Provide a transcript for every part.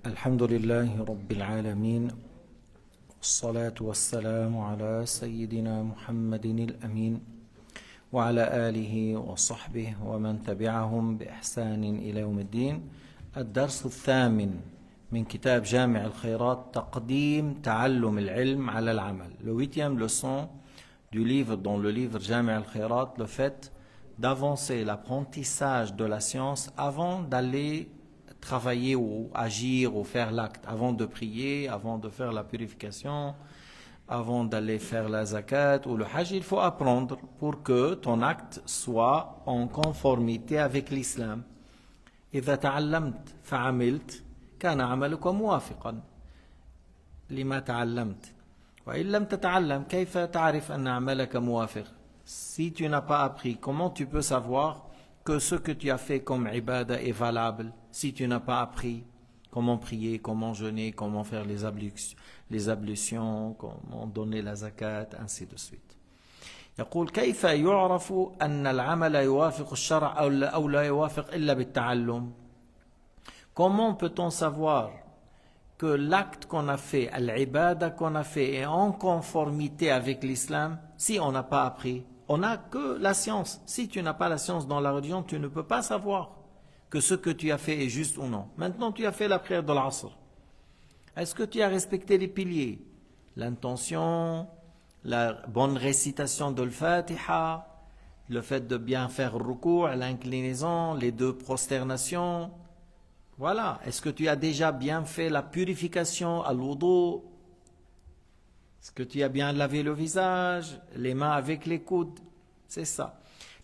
الحمد لله رب العالمين والصلاة والسلام على سيدنا محمد الأمين وعلى آله وصحبه ومن تبعهم بإحسان إلى يوم الدين. الدرس الثامن من كتاب جامع الخيرات تقديم تعلم العلم على العمل. Le huitième leçon du livre, dans le livre Jami' al-Khairat, le fait d'avancer l'apprentissage de la science avant d'aller travailler ou agir ou faire l'acte, avant de prier, avant de faire la purification, avant d'aller faire la zakat ou le hajj. Il faut apprendre pour que ton acte soit en conformité avec l'islam. إذا تعلمت فعملت كان عملك موافقا لما تعلمت وإن لم تتعلم كيف تعرف أن عملك موافق. Si tu n'as pas appris, comment tu peux savoir que ce que tu as fait comme ibada est valable si tu n'as pas appris comment prier, comment jeûner, comment faire les ablutions, comment donner la zakat, ainsi de suite. يقول كيف يعرف أن العمل يوافق الشرع أو لا يوافق إلا بالتعلم. Comment peut-on savoir que l'acte qu'on a fait, l'ibada qu'on a fait est en conformité avec l'islam si on n'a pas appris? On n'a que la science. Si tu n'as pas la science dans la religion, tu ne peux pas savoir que ce que tu as fait est juste ou non. Maintenant, tu as fait la prière de l'Asr. Est-ce que tu as respecté les piliers? L'intention, la bonne récitation de l'Fatiha, le fait de bien faire le ruku', l'inclinaison, les deux prosternations. Voilà. Est-ce que tu as déjà bien fait la purification, al-wudu? Est-ce que tu as bien lavé le visage, les mains avec les coudes? C'est ça.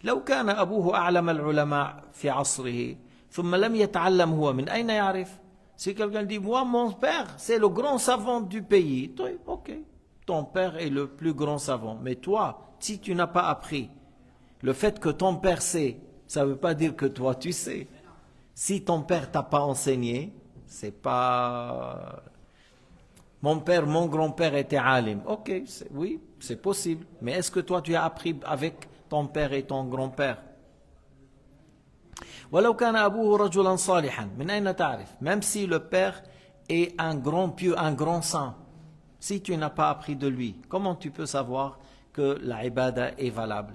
لو كان أبوه أعلم العلماء في عصره ثم لم يتعلم هو من أين يعرف? Si quelqu'un dit, moi mon père c'est le grand savant du pays, ok, ton père est le plus grand savant, mais toi, si tu n'as pas appris, le fait que ton père sait, ça ne veut pas dire que toi tu sais. Si ton père t'a pas enseigné, c'est pas... Mon père, mon grand-père était alim. Ok, oui, c'est possible. Mais est-ce que toi tu as appris avec ton père et ton grand-père? ولو كان أبوه رجلا صالحا من أين تعرف? Même si le père est un grand pieux, un grand saint, si tu n'as pas appris de lui, comment tu peux savoir que la ibada est valable?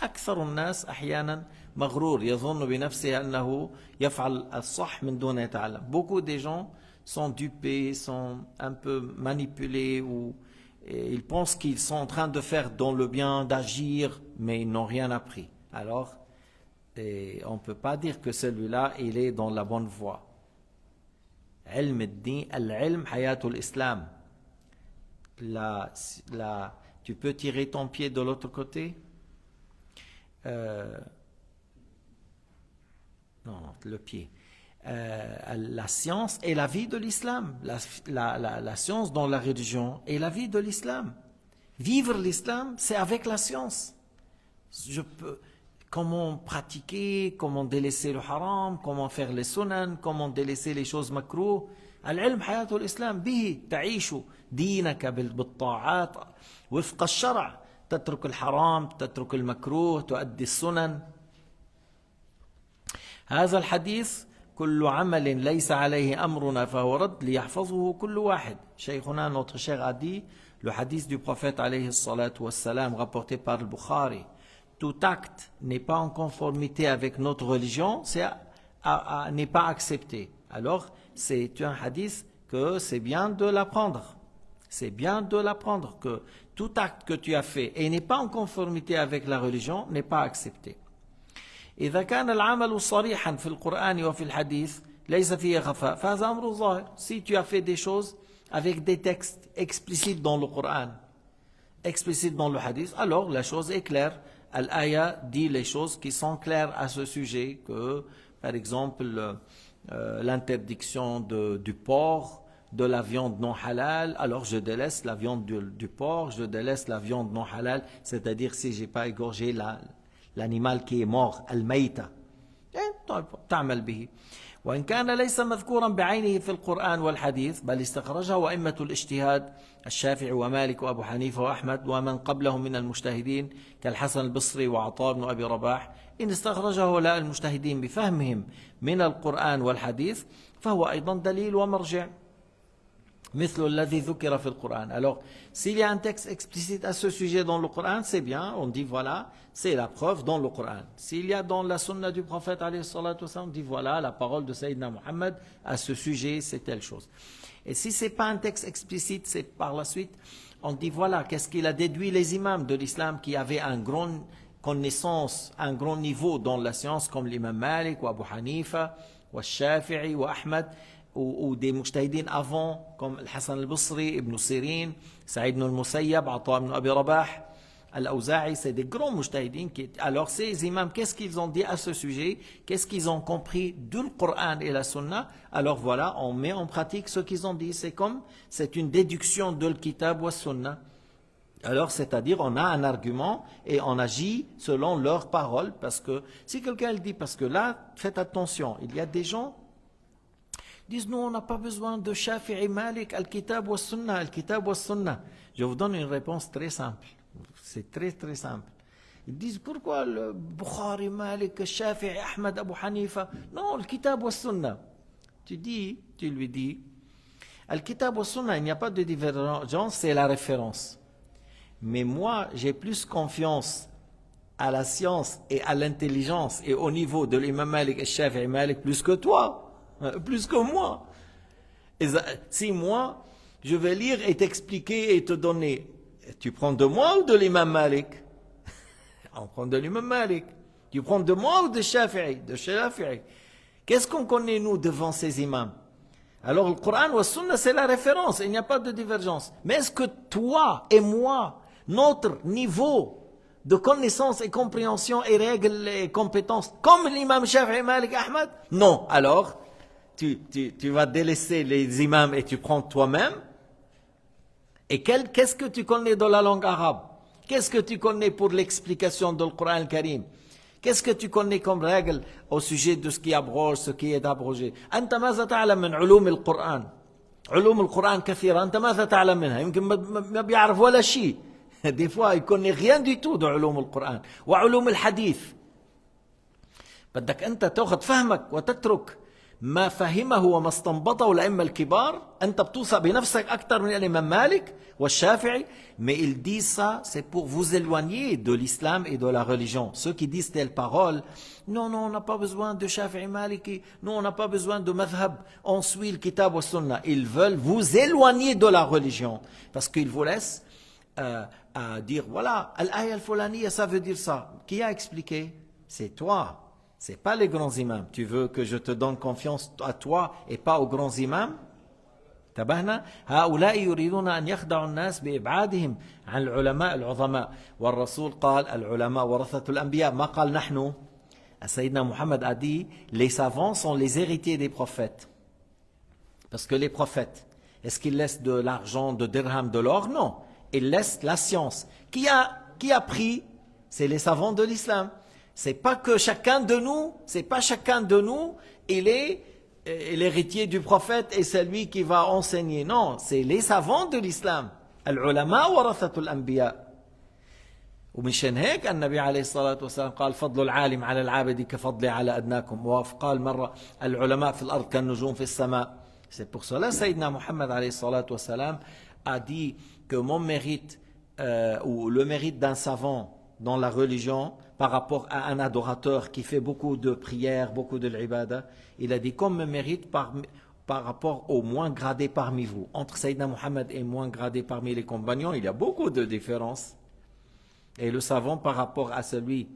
أكثر الناس أحيانا مغرور يظن بنفسه أنه يفعل الصح من دون يتعلم. Beaucoup de gens sont dupés, sont un peu manipulés ou ils pensent qu'ils sont en train de faire dans le bien, d'agir, mais ils n'ont rien appris. Alors, on ne peut pas dire que celui-là, il est dans la bonne voie. علم الدين العلم حياة الإسلام. Tu peux tirer ton pied de l'autre côté? Non, le pied. La science est la vie de l'islam. La science dans la religion est la vie de l'islam. Vivre l'islam, c'est avec la science. Comment pratiquer, comment délaisser le haram, comment faire les sunan, comment délaisser les choses makruh. العلم حياة الإسلام به تعيش دينك بالطاعات وفق الشرع. تترك الحرام، تترك المكروه، تؤدي السنن. هذا الحديث كل عمل ليس عليه أمرنا فهو رد ليحفظه كل واحد. شيخنا notre cher a dit, le hadith du prophète alayhi salatu wassalam rapporté par le Bukhari, tout acte n'est pas en conformité avec notre religion, n'est pas accepté. Alors c'est un hadith que c'est bien de l'apprendre. C'est bien de l'apprendre que tout acte que tu as fait et n'est pas en conformité avec la religion n'est pas accepté. إذا كان العمل صريحا في القرآن وفي الحديث ليس فيه خفاء فهذا أمر ظاهر. Si tu as fait des choses avec des textes explicites dans le Coran, explicites dans le hadith, alors la chose est claire. Al-Aya dit les choses qui sont claires à ce sujet, que par exemple l'interdiction du porc, de la viande non halal, alors je délaisse la viande du porc, je délaisse la viande non halal, c'est-à-dire si j'ai pas égorgé l'animal qui est mort, al-mayta, تعمل به. وإن كان ليس مذكورا بعينه في القرآن والحديث بل استخرجه أئمة الاجتهاد الشافعي ومالك وأبو حنيفة وأحمد ومن قبلهم من المجتهدين كالحسن البصري وعطاء بن أبي رباح، إن استخرجه هؤلاء المجتهدين بفهمهم من القرآن والحديث فهو أيضا دليل ومرجع مثل الذي ذكر في القرآن. Alors, s'il y a un texte explicite à ce sujet dans le Coran, c'est bien, on dit voilà, c'est la preuve dans le Coran. S'il y a dans la sunna du prophète, on dit voilà, la parole de Sayyidina Muhammad à ce sujet, c'est telle chose. Et si ce n'est pas un texte explicite, c'est par la suite, on dit voilà, qu'est-ce qu'il a déduit les imams de l'islam qui avaient un grand connaissance, un grand niveau dans la science, comme l'imam Malik, ou Abu Hanifa, ou Shafi'i, ou Ahmad, ou des mujtahidines avant, comme Hassan al-Basri, Ibn Sirin, Saïd ibn al-Musayyab, Ata ibn Abi Rabah, Al-Awza'i, c'est des grands mujtahidines. Alors ces imams, qu'est-ce qu'ils ont dit à ce sujet? Qu'est-ce qu'ils ont compris du Coran et la Sunna? Alors voilà, on met en pratique ce qu'ils ont dit. C'est une déduction de le Kitab ou Sunna. Alors, c'est-à-dire, on a un argument et on agit selon leurs paroles. Parce que si quelqu'un le dit, parce que là, faites attention, il y a des gens disent, nous, on n'a pas besoin de Shafi'i Malik, Al-Kitab wa Sunnah, Al-Kitab wa Sunnah. Je vous donne une réponse très simple. C'est très, très simple. Ils disent, pourquoi le Bukhari, Malik, Shafi'i, Ahmad, Abu Hanifa? Non, Al-Kitab wa Sunnah. Tu lui dis, Al-Kitab wa Sunnah, il n'y a pas de divergence, c'est la référence. Mais moi, j'ai plus confiance à la science et à l'intelligence et au niveau de l'imam Malik et Shafi'i Malik plus que toi. Plus que moi. Et si moi, je vais lire et t'expliquer et te donner, tu prends de moi ou de l'imam Malik? On prend de l'imam Malik. Tu prends de moi ou de Shafi'i? De Shafi'i. Qu'est-ce qu'on connaît nous devant ces imams? Alors le Coran ou la Sunna c'est la référence, il n'y a pas de divergence. Mais est-ce que toi et moi, notre niveau de connaissance et compréhension et règles et compétences comme l'imam Shafi'i, Malik, Ahmad? Non. Alors tu vas délaisser les imams et tu prends toi-même. Et qu'est-ce que tu connais de la langue arabe? Qu'est-ce que tu connais pour l'explication du Coran al-Karim? Qu'est-ce que tu connais comme règle au sujet de ce qui abroge, ce qui est abrogé? أنت ماذا تعلم من علوم القرآن؟ علوم القرآن كثيرة. أنت ماذا تعلم منها؟ يمكن ما بيعرف ولا شيء. Des fois, il connaît rien du tout de علوم القرآن وعلوم الحديث. بدك أنت تأخذ فهمك وتترك ما فهمه وما استنبطه الأئمة الكبار. أنت بتوصى بنفسك أكثر من الإمام مالك والشافعي. Mais ils disent ça, c'est pour vous éloigner de l'islam et de la religion. Ceux qui disent telle parole, non, on n'a pas besoin de Shafi'i Maliki, non, on n'a pas besoin de madhab, on suit le kitab wa sunna. Ils veulent vous éloigner de la religion. Parce qu'ils vous laissent à dire, voilà, al-aya al-fulaniya, ça veut dire ça. Qui a expliqué? C'est toi. C'est pas les grands imams. Tu veux que je te donne confiance à toi et pas aux grands imams? انتبهنا؟ هؤلاء يريدون أن يخدعوا الناس بإبعادهم عن العلماء العظماء. والرسول قال العلماء ورثة الأنبياء. ما قال نحن. سيدنا Muhammad a dit les savants sont les héritiers des prophètes. Parce que les prophètes, est-ce qu'ils laissent de l'argent, de dirham, de l'or? Non. Ils laissent la science. Qui a pris? C'est les savants de l'islam. C'est pas que chacun de nous, il est l'héritier du prophète et c'est lui qui va enseigner. Non, c'est les savants de l'islam. Al-ulama warathatul anbiya. ومشان هيك النبي عليه الصلاة والسلام قال فضل العالم على العابد كفضلي على أدناكم. وقال مرة العلماء في الأرض كالنجوم في السماء. C'est pour cela Sayyidina Muhammad عليه الصلاة والسلام a dit que mon mérite ou le mérite d'un savant dans la religion par rapport à un adorateur qui fait beaucoup de prières, beaucoup de l'ibada, il a dit comme me mérite par rapport au moins gradé parmi vous. Entre Sayyidina Muhammad et moins gradé parmi les compagnons, il y a beaucoup de différences. Et le savant par rapport à celui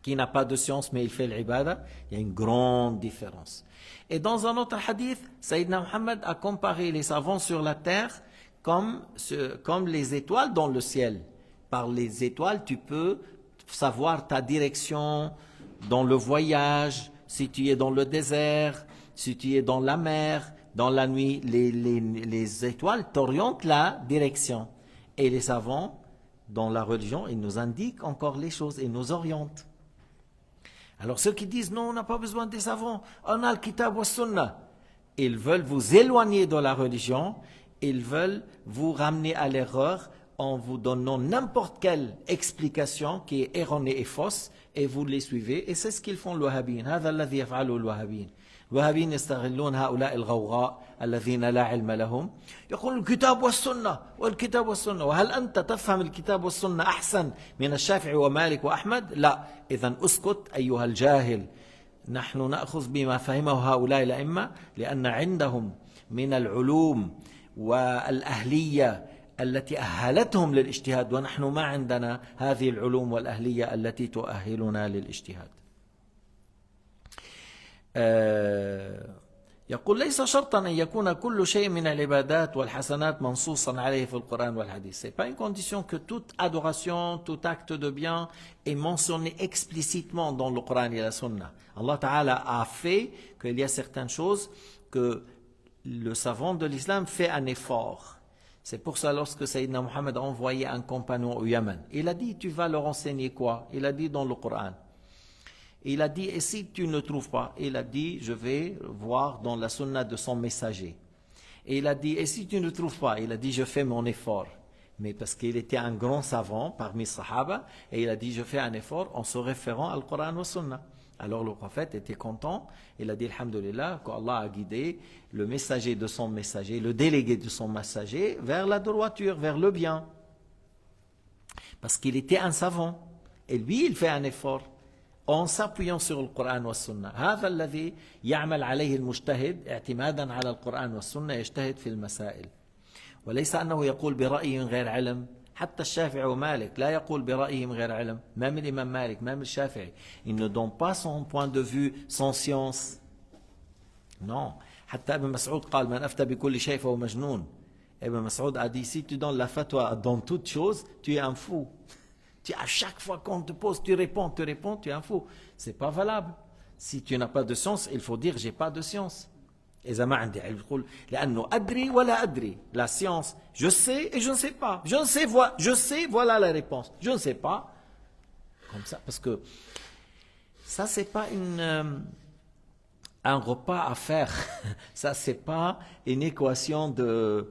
qui n'a pas de science mais il fait l'ibada, il y a une grande différence. Et dans un autre hadith, Sayyidina Muhammad a comparé les savants sur la terre comme les étoiles dans le ciel. Par les étoiles, tu peux savoir ta direction dans le voyage, si tu es dans le désert, si tu es dans la mer, dans la nuit. Les étoiles t'orientent la direction. Et les savants, dans la religion, ils nous indiquent encore les choses et nous orientent. Alors ceux qui disent non, on n'a pas besoin des savants, on a le kitab wa sunnah, ils veulent vous éloigner de la religion, ils veulent vous ramener à l'erreur en vous donnant n'importe quelle explication qui est erronée et fausse, et vous les suivez, et c'est ce qu'ils font le wahhabin. هذا الذي يفعله الوهابين. الوهابين يستغلون هؤلاء الغوغاء الذين لا علم لهم، يقول الكتاب والسنة والكتاب والسنة. وهل أنت تفهم الكتاب والسنة أحسن من الشافعي ومالك وأحمد؟ لا. إذن اسكت أيها الجاهل. نحن نأخذ بما فهمه هؤلاء الأئمة لأن عندهم من العلوم والأهلية التي أهلتهم للاجتهاد، ونحن ما عندنا هذه العلوم والأهلية التي تؤهلنا للاجتهاد. يقول ليس شرطا أن يكون كل شيء من العبادات والحسنات منصوصا عليه في القرآن والحديث. Ce n'est pas une condition que toute adoration, tout acte de bien est mentionné explicitement dans le Coran et la Sunna. Allah Ta'ala a fait qu'il y a certaines choses que le savant de l'islam fait un effort. C'est pour ça lorsque Sayyidina Muhammad a envoyé un compagnon au Yémen, il a dit tu vas leur enseigner quoi? Il a dit dans le Coran. Il a dit, et si tu ne trouves pas? Il a dit, je vais voir dans la sunna de son messager. Et il a dit, et si tu ne trouves pas? Il a dit, je fais mon effort. Mais parce qu'il était un grand savant parmi Sahaba, et il a dit, je fais un effort en se référant au Coran et au Sunna. Alors le prophète était content, il a dit, alhamdulillah, qu'Allah a guidé le messager de son messager, le délégué de son messager, vers la droiture, vers le bien. Parce qu'il était un savant. Et lui, il fait un effort. En s'appuyant sur le Coran والسنة. هذا الذي يعمل عليه المجتهد اعتمادا على القرآن والسنة يجتهد في المسائل. وليس أنه يقول برأيه من غير علم. حتى الشافعي ومالك لا يقول برأيه من غير علم. même l'imam Malik, même le Shafi'i, il ne donne pas son point de vue sans science. Non. حتى ابن مسعود قال من أفتى بكل شيء فهو مجنون. Ibn Mas'ud a dit si tu donnes la fatwa dans toute chose, tu es un fou. À chaque fois qu'on te pose, tu réponds, tu es un fou. Ce n'est pas valable. Si tu n'as pas de science, il faut dire j'ai pas de science. إذا ما عندي علم يقول لأنه أدري ولا أدري. La science, je sais et je ne sais pas. Je sais, voilà la réponse. Je ne sais pas. Comme ça, parce que ça c'est pas un repas à faire. Ça c'est pas une équation de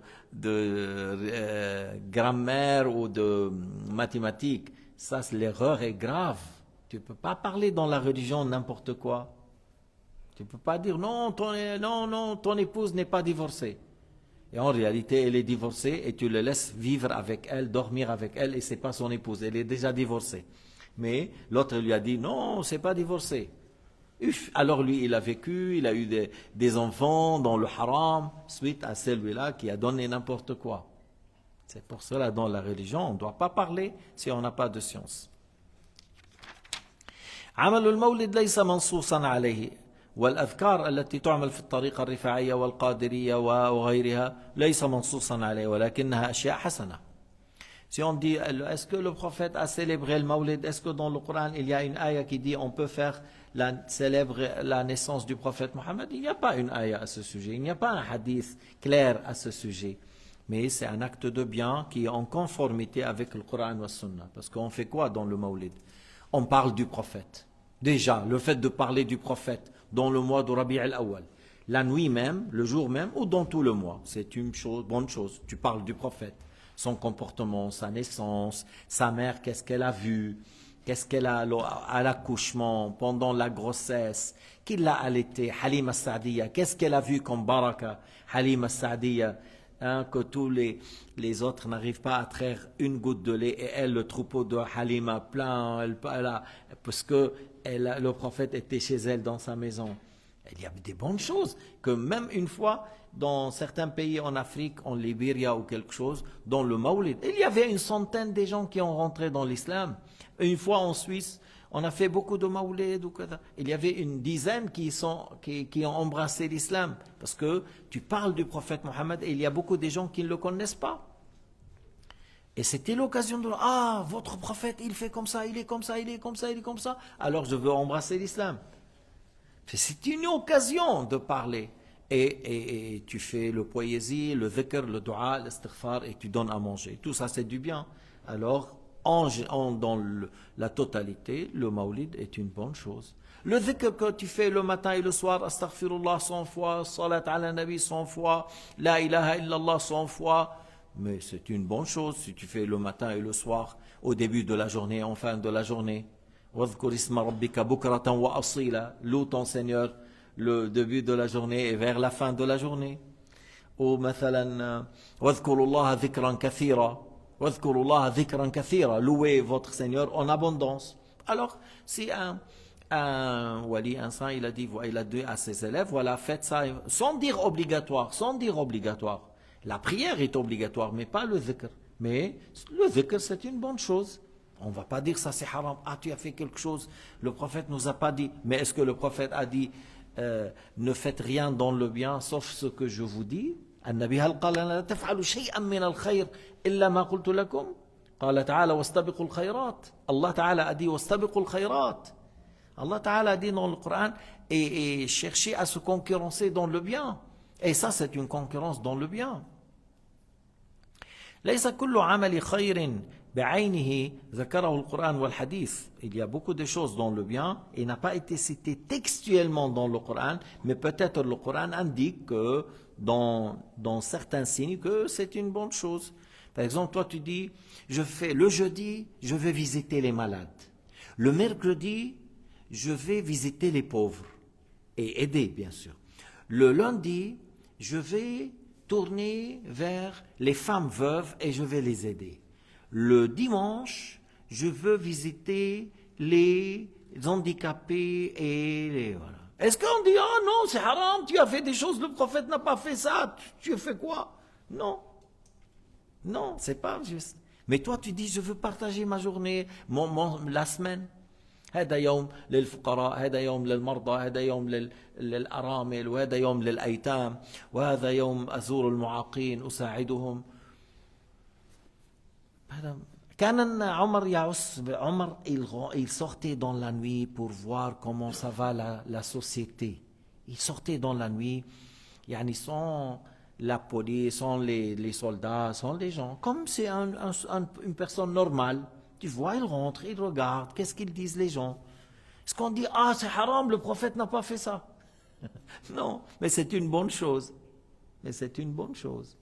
grammaire ou de mathématiques. Ça, l'erreur est grave. Tu ne peux pas parler dans la religion n'importe quoi. Tu ne peux pas dire non, ton épouse n'est pas divorcée. Et en réalité, elle est divorcée et tu le laisses vivre avec elle, dormir avec elle et ce n'est pas son épouse. Elle est déjà divorcée. Mais l'autre lui a dit non, c'est pas divorcé. Alors lui, il a vécu, il a eu des enfants dans le haram suite à celui-là qui a donné n'importe quoi. C'est pour cela, dans la religion, on ne doit pas parler si on n'a pas de science. عمل المولد ليس منصوصا عليه والأذكار التي تعمل في الطريقة الرفاعية والقادرية وغيرها ليس منصوصا عليه ولكنها أشياء حسنة. Si on dit, est-ce que le prophète a célébré le Mawlid? Est-ce que dans le Coran il y a une ayah qui dit on peut faire célébrer la naissance du prophète Mohammed? Il n'y a pas une ayah à ce sujet, il n'y a pas un hadith clair à ce sujet. Mais c'est un acte de bien qui est en conformité avec le Coran et la Sunna. Parce qu'on fait quoi dans le Mawlid? On parle du prophète. Déjà, le fait de parler du prophète dans le mois de Rabi' al-Awwal, la nuit même, le jour même, ou dans tout le mois, c'est une bonne chose. Tu parles du prophète, son comportement, sa naissance, sa mère, qu'est-ce qu'elle a vu, qu'est-ce qu'elle a à l'accouchement, pendant la grossesse, qui l'a allaité, Halima Sa'diya, qu'est-ce qu'elle a vu comme baraka, Halima Sa'diya, que tous les autres n'arrivent pas à traire une goutte de lait et elle, le troupeau de Halima plein, parce que le prophète était chez elle dans sa maison. Il y a des bonnes choses que même une fois dans certains pays en Afrique, en Libéria ou quelque chose, dans le Mawlid, il y avait une centaine de gens qui ont rentré dans l'islam. Une fois en Suisse, on a fait beaucoup de Mawlid. Il y avait une dizaine qui ont embrassé l'islam. Parce que tu parles du prophète Mohammed et il y a beaucoup de gens qui ne le connaissent pas. Et c'était l'occasion de dire, ah, votre prophète, il fait comme ça, il est comme ça, il est comme ça, il est comme ça. Alors je veux embrasser l'islam. C'est une occasion de parler. Et tu fais le poésie, le dhikr, le dua, l'istighfar et tu donnes à manger. Tout ça, c'est du bien. Alors, dans la totalité, le Mawlid est une bonne chose. Le dhikr que tu fais le matin et le soir, astaghfirullah 100 fois, salat ala nabi 100 fois, la ilaha illallah 100 fois, mais c'est une bonne chose si tu fais le matin et le soir, au début de la journée, en fin de la journée. Wadhkur isma rabbika bukratan wa asila, loue ton Seigneur le début de la journée et vers la fin de la journée. Ou مثلا واذكروا الله ذكرا كثيرا واذكروا الله ذكرا كثيرا, louez votre Seigneur en abondance. Alors si un wali, un saint, il a dit à ses élèves, voilà, faites ça sans dire obligatoire, sans dire obligatoire. La prière est obligatoire, mais pas le dhikr. Mais le dhikr, c'est une bonne chose. On ne va pas dire ça c'est haram. Ah, tu as fait quelque chose, le prophète nous a pas dit. Mais est-ce que le prophète a dit ne faites rien dans le bien sauf ce que je vous dis? النبي هل قال لا تفعلوا شيئا من الخير إلا ما قلت لكم؟ قال تعالى واستبقوا الخيرات. Allah Ta'ala a dit واستبقوا الخيرات. Allah Ta'ala a dit dans le Coran et chercher à se concurrencer dans le bien. Et ça c'est une concurrence dans le bien. ليس كل عمل خير بعينه ذكره القرآن والحديث. Il y a beaucoup de choses dans le bien et n'a pas été cité textuellement dans le Coran, mais peut-être le Coran indique que dans certains signes que c'est une bonne chose. Par exemple, toi tu dis, le jeudi, je vais visiter les malades. Le mercredi, je vais visiter les pauvres et aider bien sûr. Le lundi, je vais tourner vers les femmes veuves et je vais les aider. Le dimanche, je veux visiter les handicapés et les... Voilà. Est-ce qu'on dit, ah non, c'est haram, tu as fait des choses, le prophète n'a pas fait ça, tu as fait quoi? Non. Non, c'est pas juste. Mais toi, tu dis, je veux partager ma journée, la semaine. هذا يوم للفقراء، هذا يوم للمرضى، هذا يوم للأرامل، وهذا يوم للأيتام، وهذا يوم أزور المعاقين أساعدهم. كان عمر يعس، عمر il sortait dans la nuit pour voir comment ça va la société. Il sortait dans la nuit, يعني sans la police, sans les soldats, sans les gens, comme c'est une personne normale. Tu vois, il rentre, il regarde, qu'est-ce qu'ils disent les gens? Est-ce qu'on dit, ah c'est haram, le prophète n'a pas fait ça? Non, mais c'est une bonne chose. Mais c'est une bonne chose.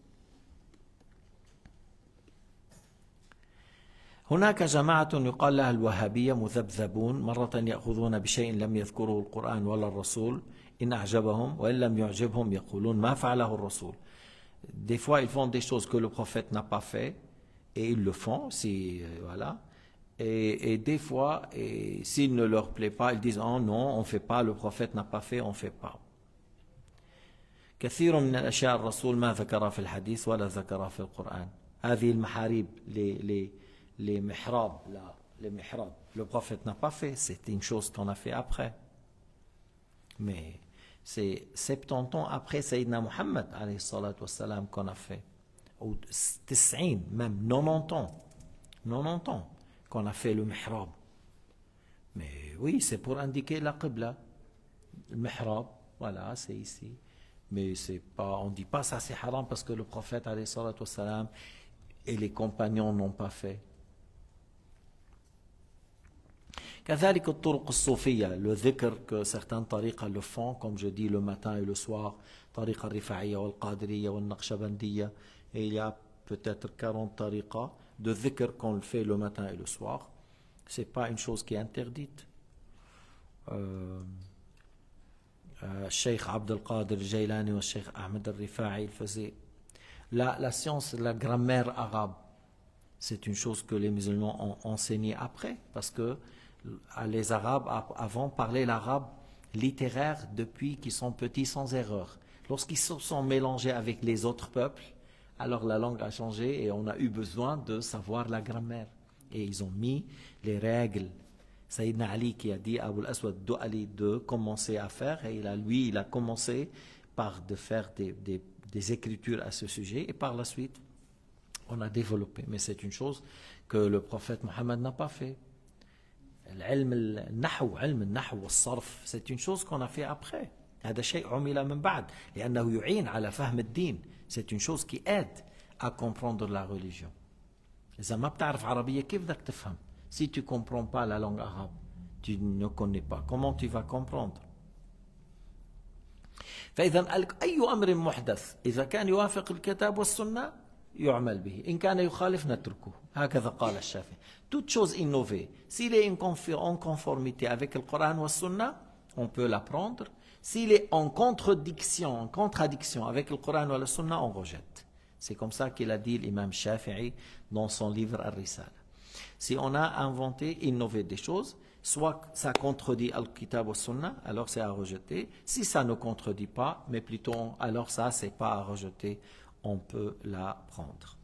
هناك جماعة يقال لها الوهابية مذبذبون مرة يأخذون بشيء لم يذكره القرآن ولا الرسول إن أعجبهم وإن لم يعجبهم يقولون ما فعله الرسول. Des fois ils font des choses que le prophète n'a pas fait et ils le font, voilà. Et des fois, s'il ne leur plaît pas, ils disent oh non, on ne fait pas, le prophète n'a pas fait, on ne fait pas. كثير من الأشياء الرسول ما ذكرها في الحديث ولا ذكرها في القرآن. هذه المحاريب les mihrab, les mihrab, le prophète n'a pas fait, c'est une chose qu'on a fait après. Mais c'est 70 ans après Sayyidina Muhammad alayhi salatu wassalam qu'on a fait. Ou 90, même 90 ans qu'on a fait le mihrab. Mais oui, c'est pour indiquer la qibla. Le mihrab, voilà, c'est ici. Mais c'est pas, on ne dit pas ça c'est haram parce que le prophète alayhi salatu wassalam et les compagnons n'ont pas fait. كذلك الطرق الصوفية, le dhikr que certaines tariqas le font, comme je dis le matin et le soir, tariqa rifa'iyya wal qadriyya wal naqshbandiyya, et il y a peut-être 40 tariqas de dhikr qu'on le fait le matin et le soir. C'est pas une chose qui est interdite. Cheikh Abdel Qadir Jailani et Cheikh Ahmed al-Rifa'i, il faisait la science, la grammaire arabe. C'est une chose que les musulmans ont enseigné après, parce que les Arabes avant parlaient l'arabe littéraire depuis qu'ils sont petits sans erreur. Lorsqu'ils se sont mélangés avec les autres peuples, alors la langue a changé et on a eu besoin de savoir la grammaire. Et ils ont mis les règles. Sayyidina Ali qui a dit à Abu al-Aswad Du'ali de commencer à faire, et il a commencé par de faire des écritures à ce sujet, et par la suite on a développé. Mais c'est une chose que le prophète Mohammed n'a pas fait. علم النحو والصرف, c'est une chose qu'on a fait après. هذا شيء عمل من بعد لأنه يعين على فهم الدين. C'est une chose qui aide à comprendre la religion. إذا ما بتعرف عربية كيف بدك تفهم? Si tu comprends pas la langue arabe, tu ne connais pas. Comment tu vas comprendre? فإذا أي أمر محدث إذا كان يوافق الكتاب والسنة يعمل به إن كان يخالف نتركه هكذا قال الشافعي. Toute chose innovée, s'il est en conformité avec le Coran ou la Sunna, on peut l'apprendre. S'il est en contradiction avec le Coran ou la Sunna, on rejette. C'est comme ça qu'il a dit l'imam Shafi'i dans son livre Al-Risala. Si on a inventé, innové des choses, soit ça contredit Al-Kitab ou Sunna, alors c'est à rejeter. Si ça ne contredit pas, mais plutôt, alors ça, c'est pas à rejeter, on peut la prendre.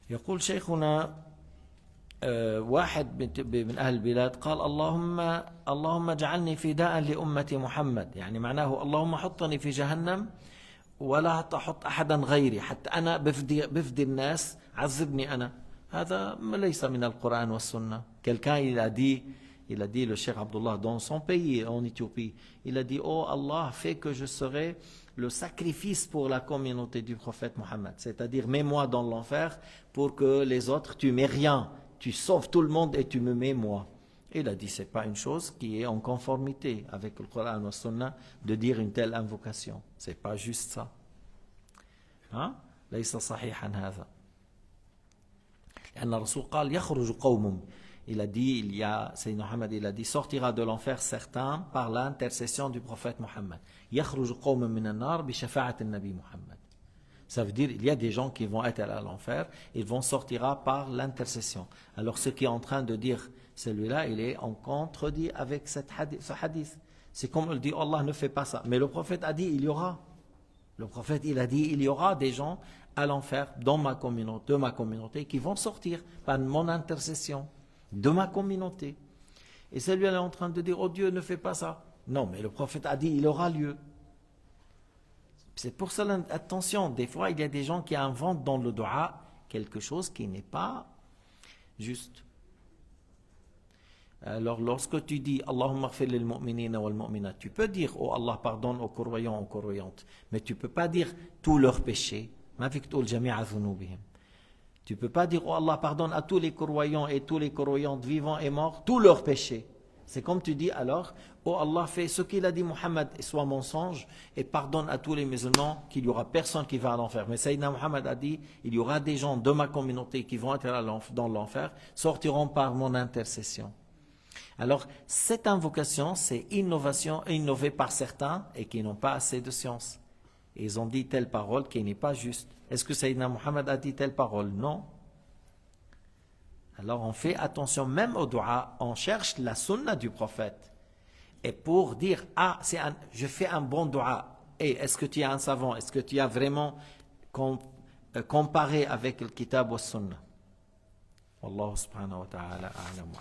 يقول شيخنا واحد من أهل البلاد قال اللهم اجعلني فداء لأمة محمد، يعني معناه اللهم حطني في جهنم ولا تحط أحدا غيري حتى أنا بفدي الناس، عذبني أنا. هذا ليس من القرآن والسنة. Quelqu'un il a dit le Cheikh Abdullah dans son pays en Éthiopie, il a dit oh Allah, fais que je serai le sacrifice pour la communauté du prophète Mohammed, c'est-à-dire mets-moi dans l'enfer pour que les autres, tu mets rien, tu sauves tout le monde et tu me mets moi. Il a dit c'est pas une chose qui est en conformité avec le Coran ou le Sunna de dire une telle invocation, c'est pas juste ça. Hein? ليس صحيحا هذا. لأن الرسول قال يخرج قوم. Il a dit, Sayyidina Muhammad, il a dit, sortira de l'enfer certains par l'intercession du prophète Muhammad. يخرج قوم من النار بشفاعة النبي محمد. Ça veut dire, il y a des gens qui vont être à l'enfer, ils vont sortir par l'intercession. Alors ce qui est en train de dire, celui-là, il est en contredit avec ce hadith. C'est comme il dit, Allah ne fait pas ça. Mais le prophète a dit, il y aura. Le prophète, il a dit, il y aura des gens à l'enfer dans ma communauté, qui vont sortir par mon intercession. De ma communauté. Et celui-là est en train de dire, oh Dieu, ne fais pas ça. Non, mais le prophète a dit, il aura lieu. C'est pour cela, attention, des fois, il y a des gens qui inventent dans le dua quelque chose qui n'est pas juste. Alors, lorsque tu dis, Allahumma ghfir lil mu'minina wal mu'minat, tu peux dire, oh Allah, pardonne aux croyants, aux croyantes, mais tu ne peux pas dire tous leurs péchés. Ma fik tqul jami'a dhunubihim. Tu ne peux pas dire, oh Allah, pardonne à tous les croyants et tous les croyantes vivants et morts, tous leurs péchés. C'est comme tu dis alors, oh Allah, fais ce qu'il a dit Muhammad soit mensonge et pardonne à tous les musulmans qu'il n'y aura personne qui va à l'enfer. Mais Sayyidina Muhammad a dit, il y aura des gens de ma communauté qui vont être dans l'enfer, sortiront par mon intercession. Alors, cette invocation, c'est innovation innovée par certains et qui n'ont pas assez de science. Et ils ont dit telle parole qui n'est pas juste. Est-ce que Sayyidina Muhammad a dit telle parole? Non. Alors on fait attention même au dua, on cherche la sunna du prophète. Et pour dire, ah, je fais un bon dua, et est-ce que tu es un savant? Est-ce que tu as vraiment comparé avec le kitab wa sunna? Wallahu subhanahu wa ta'ala a'lam wa